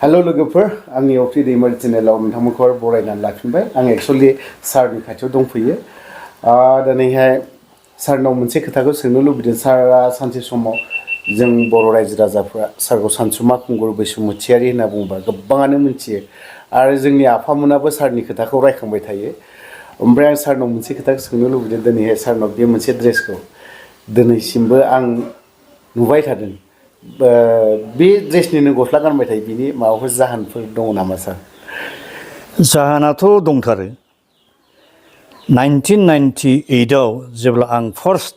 hello लोगोफोर आंनि अफ्रि दैमारि चेनेलाव नोंथांमोनखौ बरायनानै लाफिनबाय आं एक्चुअली सारनि खाथियाव दंफैयो दिनैहाय सारनाव मोनसे खोथाखौ सोंनो लुबैदों सारा सानसे समाव जों बर' रायजो राजाफ्रा सारखौ सानसुमा खुंगुर बैसुमुथियारि होनना बुङोबा गोबाङानो मिथियो आरो जोंनि आफामोनाबो सारनि खोथाखौ रायखांबाय थायो ओमफ्राय आं सारनाव मोनसे खोथाखौ सोंनो लुबैदों दिनैहाय सारनाव बे मोनसे ड्रेसखौ दिनैसिमबो आं नुबाय थादों बे ड्रेसनिनो गस्ला गानबाय थायो बिनि माबाफोर जाहोनफोर दङ नामा सार जाहोनाथ' दंथारो 1998 आव जेब्ला आं फार्स्ट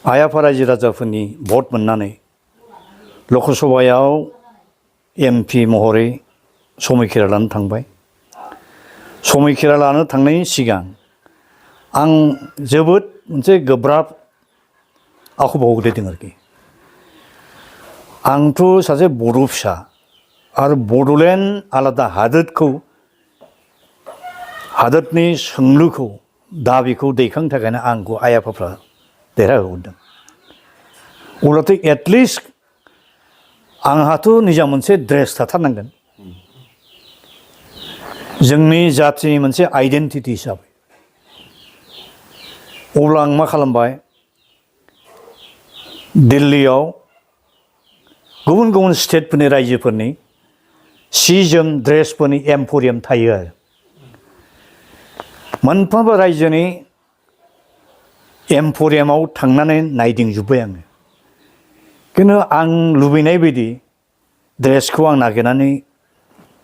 आइ आफा रायजो राजाफोरनि भट मोननानै लकसभायाव MP महरै समयखिरा लानो थांबाय समयखिरा लानो थांनायनि सिगां आं जोबोद मोनसे गोब्राब आखुआव गोग्लैदों आरोखि आंथ' सासे बर' फिसा आरो बड'लेण्ड आलादा हादोरनि सोंलुखौ दाबिखौ दैखांनो थाखायनो आंखौ आइ आफाफ्रा देरहाहोहरदों अब्लाथ' एटलिस्ट आंहाथ' निजा मोनसे ड्रेस थाथारनांगोन जोंनि जाथिनि मोनसे आइडेन्टिटि हिसाबै अब्ला आं मा खालामबाय दिल्लीयाव गुबुन गुबुन स्टेटफोरनि रायजोफोरनि सि जोम ड्रेसफोरनि एम्फरियाम थायो आरो मोनफ्रोमबो रायजोनि एम्फरियामाव थांनानै नायदिंजोब्बाय आङो खिन्थु आं लुबैनाय बायदि ड्रेसखौ आं नागिरनानै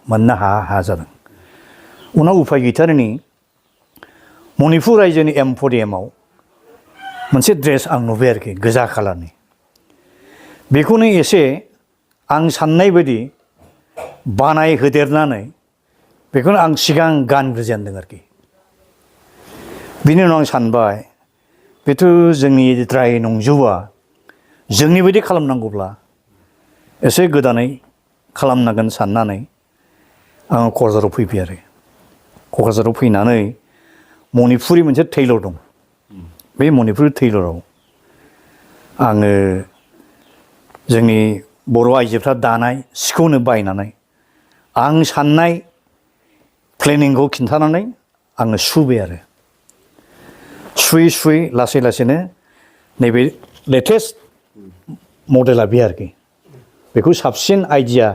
मोननो हाया जादों उनाव उफाय गैथारैनि मणिपुर रायजोनि एम्फरियामाव मोनसे ड्रेस आं नुबाय आरोखि गोजा कालारनि बेखौनो एसे आं साननाय बायदि बानाय होदेरनानै बेखौनो आं सिगां गानग्रोजेनदों आरोखि बिनि उनाव आं सानबाय बेथ' जोंनिद्राय नंजोबा जोंनि बायदि खालामनांगौब्ला एसे गोदानै खालामनांगोन साननानै आं क'क्राझाराव फैबाय आरो क'क्राझाराव फैनानै मणिपुरि मोनसे टेलर दं बे मणिपुरि टेलराव आङो जोंनि बर' आइजोफ्रा दानाय सिखौनो बायनानै आं साननाय प्लेनिंखौ खिन्थानानै आङो सुबाय आरो सुयै सुयै लासै लासैनो नैबे लेटेस्ट मडेला बे आरोखि बेखौ साबसिन आइडिया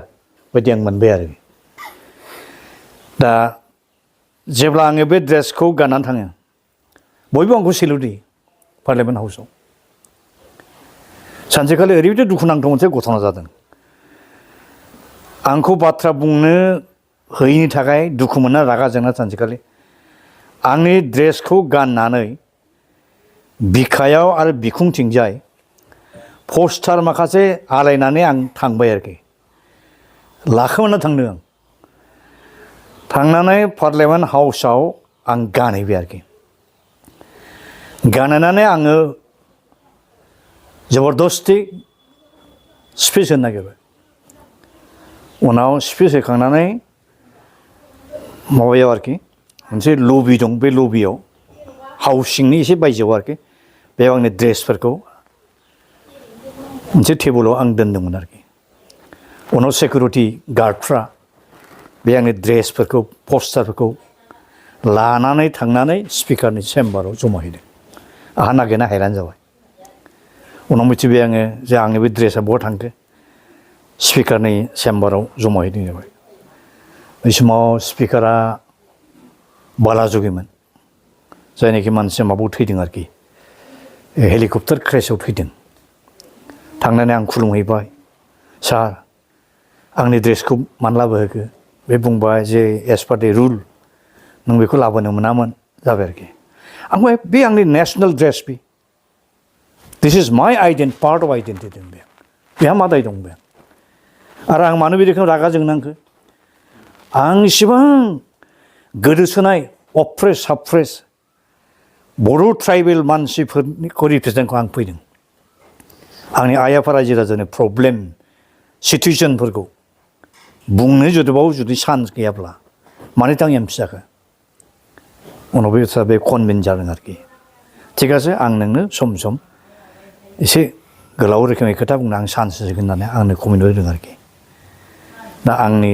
बायदि आं मोनबाय आरो दा जेब्ला आङो बे ड्रेसखौ गाननानै थाङो बयबो आंखौ सेलुट होयो पार्लियामेन्ट हाउसआव सानसेखालि ओरैबायदि दुखुनांथाव मोनसे घटना जादों आंखौ बाथ्रा बुंनो होयैनि थाखाय दुखु मोनना रागा जोंना सानसेखालि आंनि ड्रेसखौ गाननानै बिखायाव आरो बिखुंथिंजाय पस्टार माखासे आलायनानै आं थांबाय आरोखि लाखोमाना थांदों आं थांनानै पार्लियामेन्ट हाउसआव आं गानहैबाय आरोखि गानहैनानै आङो जबरदस्ति स्पिच होनो नागिरबाय उनाव स्पिच होखांनानै माबायाव आरोखि मोनसे लबि दं बे लबियाव हाउस सिंनि एसे बायजोआव आरोखि बेयाव आंनि ड्रेसफोरखौ मोनसे टेबोलाव आं दोनदोंमोन आरोखि उनाव सिकिउरिटि गार्डफ्रा बे आंनि ड्रेसफोरखौ पस्टारफोरखौ लानानै थांनानै स्पिकारनि चेम्बाराव जमा हैदों आंहा नागिरना हैरान जाबाय उनाव मिथिबाय आङो जे आंनि बे ड्रेसा बहा थांखो स्पिकारनि चेम्बाराव जमा हैदों जाबाय बै समाव स्पिकारा बालाजुगिमोन जायनाखि मानसिया माबायाव थैदों आरोखि हेलिकप्टार क्रेशआव थैदों थांनानै आं खुलुमहैबाय सार आंनि ड्रेसखौ मानो लाबोहोखो बे बुंबाय जे एस पार दि रुल नों बेखौ लाबोनो मोनामोन जाबाय आरोखि आं बुंबाय बे आंनि नेसनेल ड्रेस बे दिस is my part of identity बेहा मा दाय दं बे आरो आं मानो बे रोखोम रागा जोंनांखो आं इसेबां गोदोसोनाय अप्रेस साप्रेस बर' ट्राइबेल मानसिफोरखौ रिप्रेजेन्टखौ आं फैदों आंनि आइ आफा रायजो राजानि प्रब्लेम सिटुएसनफोरखौ बुंनो जुदि चान्स गैयाब्ला मानोथो आं एमपि जाखो उनाव बे कनभिन्स जादों आरोखि थिग আছে आं नोंनो सम सम एसे गोलाव रोखोमै खोथा बुंनो आं चान्स होगोन होननानै आंनो कमिटमेन्ट होदों आरोखि दा आंनि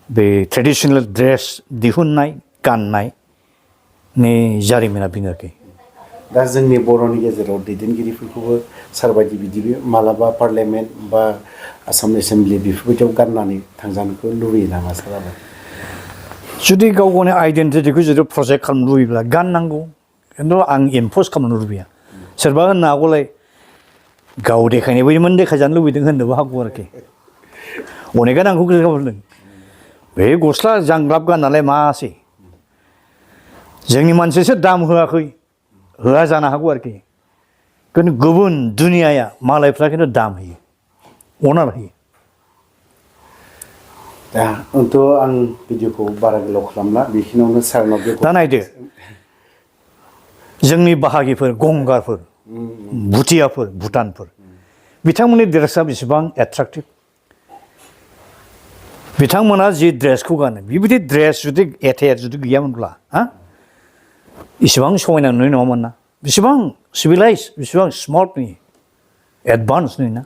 बे ट्रेडिशनेल ड्रेस दिहुननाय गाननायनि जारिमिना बेनो आरोखि दा जोंनि बर'नि गेजेराव दैदेनगिरिफोरखौबो सोरबायदि बिदि मालाबा पार्लियामेन्ट बा आसाम एसेम्बलि बेफोरबायदियाव गाननानै थांजानोखौ लुबैयो नामा साराबो जुदि गाव गावनि आइडेन्टिटिखौ जुदि प्रजेक्ट खालामनो लुबैब्ला गाननांगौ खिन्थु आं इम्पज खालामनो लुबैया सोरबा होननो हागौलाय गाव देखायनाय बायदिमोन देखायजानो लुबैदों होननोबो हागौ आरोखि अनेकानो आंखौ बुंदों बे गस्ला जांग्लाब गाननालाय मासै जोंनि मानसियासो दाम होआखै होआ जानो हागौ आरोखि खिन्थु गुबुन दुनियाया मालायफ्रा खिन्थु दाम होयो अनार होयो दा आंथ' आं भिडिअखौ बारा गोलाव खालामला बेखिनियावनो सारनाव बे दा नायदो जोंनि बाहागिफोर गंगारफोर भुटियाफोर भुटानफोर बिथांमोननि ड्रेसा बेसेबां एट्राक्टिभ बिथांमोना जि ड्रेसखौ गानो बेबायदि ड्रेस जुदि एटेच जुदि गैयामोनब्ला इसेबां समायना नुनाय नङामोन ना बेसेबां सिभिलाइज बेसेबां स्मार्ट नुयो एडभान्स नुयो ना